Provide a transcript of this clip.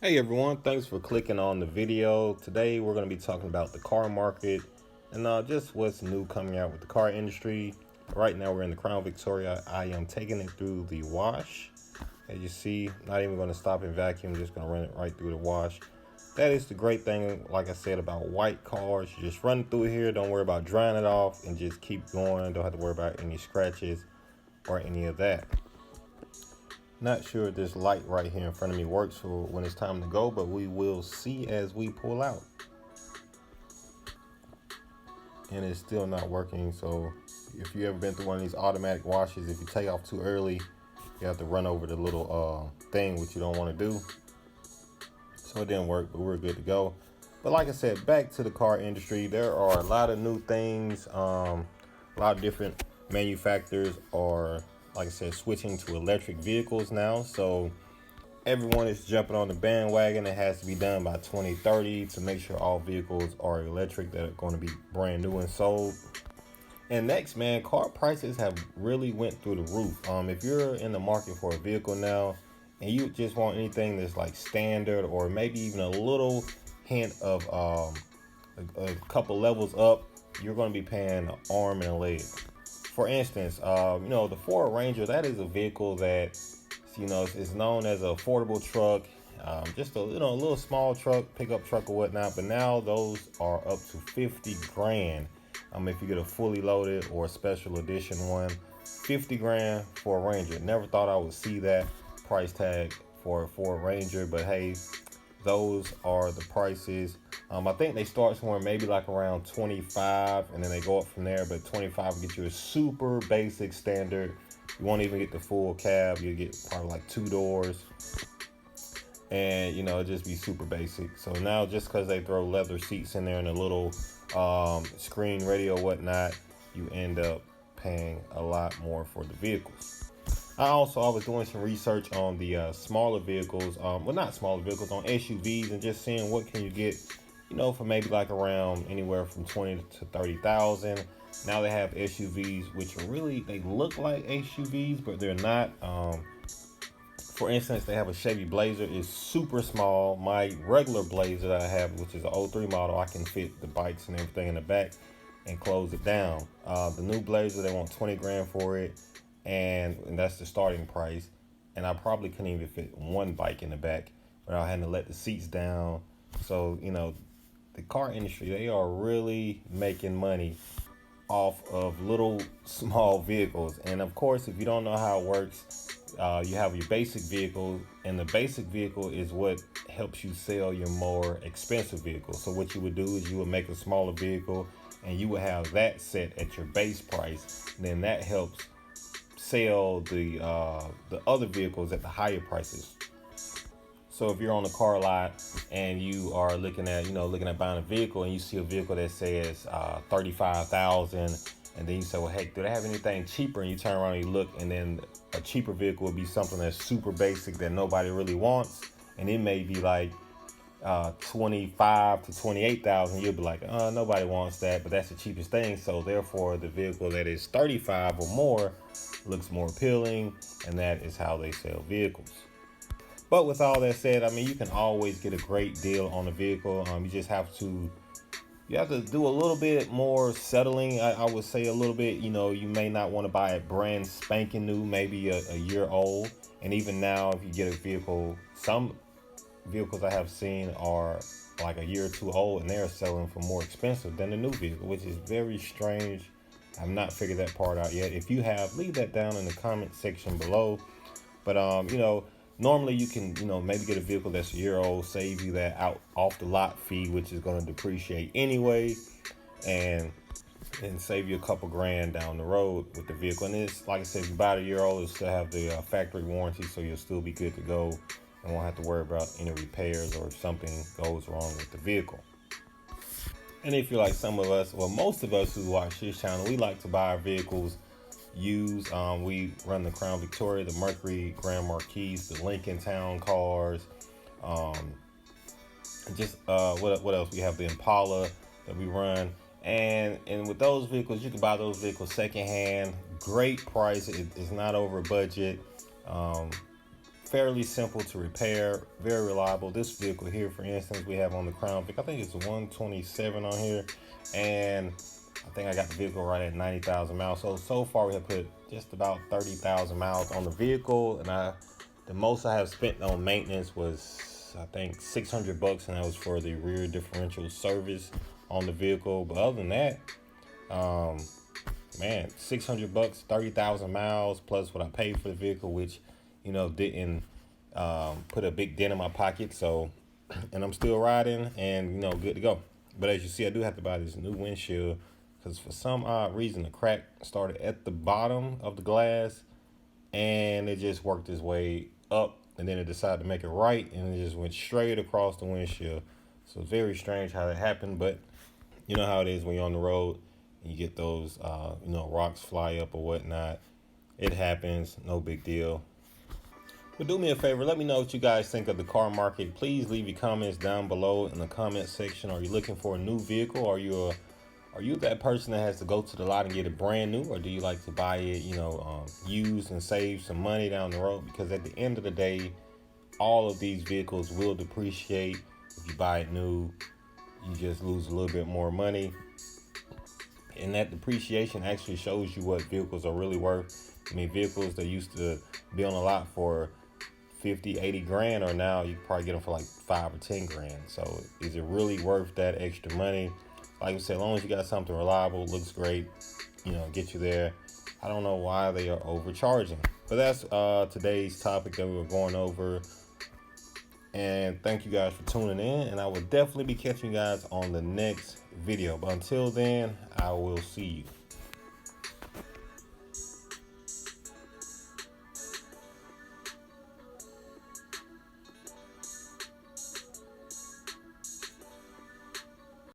Hey everyone, thanks for clicking on the video. Today we're going to be talking about the car market and just what's new coming out with the car industry. Right now we're in the Crown Victoria. I am taking it through the wash. As you see, not even going to stop and vacuum, just going to run it right through the wash. That is the great thing, like I said, about white cars. You just run through here, don't worry about drying it off, and just keep going. Don't have to worry about any scratches or any of that. Not sure if this light right here in front of me works for when it's time to go, but we will see as we pull out. And it's still not working. So if you ever been through one of these automatic washes, if you take off too early, you have to run over the little thing, which you don't want to do. So it didn't work, but we're good to go. But like I said, back to the car industry, there are a lot of new things. A lot of different manufacturers are, like I said, switching to electric vehicles now. So everyone is jumping on the bandwagon. It has to be done by 2030 to make sure all vehicles are electric that are going to be brand new and sold. And next, man, car prices have really went through the roof. If you're in the market for a vehicle now and you just want anything that's like standard or maybe even a little hint of a couple levels up, you're going to be paying an arm and a leg. For instance, the Ford Ranger, that is a vehicle that, is known as an affordable truck, just a little small truck, pickup truck or whatnot. But now those are up to 50 grand. If you get a fully loaded or a special edition one, 50 grand for a Ranger. Never thought I would see that price tag for a Ford Ranger, but hey, those are the prices. I think they start somewhere maybe like around 25 and then they go up from there, but 25 will get you a super basic standard. You won't even get the full cab. You'll get probably like 2 doors and it'll just be super basic. So now just because they throw leather seats in there and a little screen radio whatnot, you end up paying a lot more for the vehicles. I was doing some research on the smaller vehicles, not smaller vehicles, on SUVs, and just seeing what can you get, for maybe like around anywhere from 20 to 30,000. Now they have SUVs, which are really, they look like SUVs, but they're not. For instance, they have a Chevy Blazer. It's super small. My regular Blazer that I have, which is an '03 model, I can fit the bikes and everything in the back and close it down. The new Blazer, they want 20 grand for it, and that's the starting price. And I probably couldn't even fit one bike in the back without having to let the seats down. So, the car industry, they are really making money off of little small vehicles. And of course, if you don't know how it works, you have your basic vehicle, and the basic vehicle is what helps you sell your more expensive vehicle. So what you would do is you would make a smaller vehicle and you would have that set at your base price. And then that helps sell the other vehicles at the higher prices. So if you're on the car lot and you are looking at buying a vehicle and you see a vehicle that says 35,000, and then you say, well, heck, do they have anything cheaper? And you turn around and you look, and then a cheaper vehicle would be something that's super basic that nobody really wants, and it may be like 25 to 28,000. You'll be like, nobody wants that, but that's the cheapest thing. So therefore, the vehicle that is 35 or more looks more appealing, and that is how they sell vehicles. But with all that said, you can always get a great deal on a vehicle. You just have to do a little bit more settling. I would say a little bit. You may not want to buy it brand spanking new, maybe a year old. And even now, if you get a vehicle, some vehicles I have seen are like a year or two old, and they're selling for more expensive than the new vehicle, which is very strange. I've not figured that part out yet. If you have, leave that down in the comment section below. But normally you can, maybe get a vehicle that's a year old, save you that out off the lot fee, which is going to depreciate anyway, and save you a couple grand down the road with the vehicle. And it's like I said, if you buy it a year old, it'll still have the factory warranty, so you'll still be good to go and won't have to worry about any repairs or if something goes wrong with the vehicle. And if you're like some of us, well, most of us who watch this channel, we like to buy our vehicles used. We run the Crown Victoria, the Mercury Grand Marquis, the Lincoln Town cars. What else? We have the Impala that we run, and with those vehicles, you can buy those vehicles secondhand, great price. It's not over budget. fairly simple to repair, very reliable. This vehicle here, for instance, we have on the Crown Vic, I think it's 127 on here, and I think I got the vehicle right at 90,000 miles. So far we have put just about 30,000 miles on the vehicle, and the most I have spent on maintenance was, I think, $600, and that was for the rear differential service on the vehicle. But other than that, man, $600, 30,000 miles plus what I paid for the vehicle, which, you know, didn't put a big dent in my pocket. So, and I'm still riding and, you know, good to go. But as you see, I do have to buy this new windshield because for some odd reason, the crack started at the bottom of the glass and it just worked its way up, and then it decided to make it right, and it just went straight across the windshield. So it's very strange how that happened, but you know how it is when you're on the road and you get those, you know, rocks fly up or whatnot. It happens, no big deal. But do me a favor, let me know what you guys think of the car market. Please leave your comments down below in the comment section. Are you looking for a new vehicle? Are you that person that has to go to the lot and get it brand new, or do you like to buy it, you know, used and save some money down the road? Because at the end of the day, all of these vehicles will depreciate. If you buy it new, you just lose a little bit more money. And that depreciation actually shows you what vehicles are really worth. I mean, vehicles that used to be on a lot for 50, 80 grand, or now you can probably get them for like 5 or 10 grand. So is it really worth that extra money? Like I said, as long as you got something reliable, looks great, you know, get you there. I don't know why they are overcharging. But that's today's topic that we were going over. And thank you guys for tuning in. And I will definitely be catching you guys on the next video. But until then, I will see you.